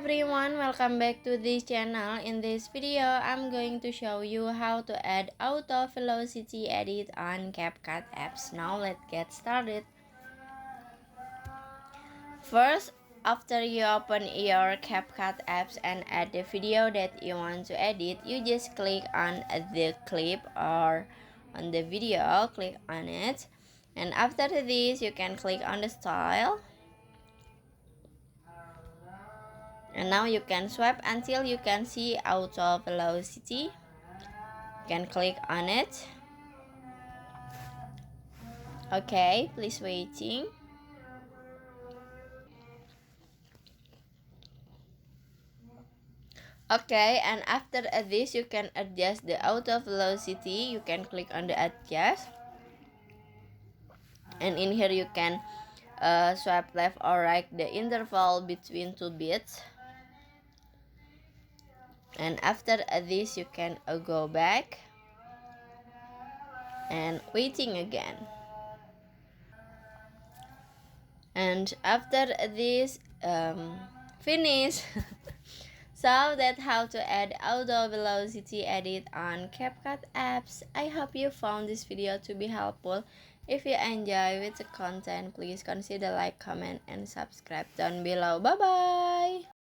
everyone, welcome back to this channel. In this video, I'm going to show you how to add auto velocity edit on CapCut apps. Now let's get started. First, after you open your CapCut apps and add the video that you want to edit, you just click on the clip or on the video, click on it. And after this, you can click on the style. And now you can swipe until you can see auto velocity. You can click on it. Okay, please waiting. Okay, and after this you can adjust the auto velocity. You can click on the adjust. And in here you can swipe left or right the interval between two beats. And after this you can go back and waiting again. And after this finish. So that's how to add auto velocity edit on CapCut apps. I hope you found this video to be helpful. If you enjoy with the content, please consider like, comment, and subscribe down below. Bye bye.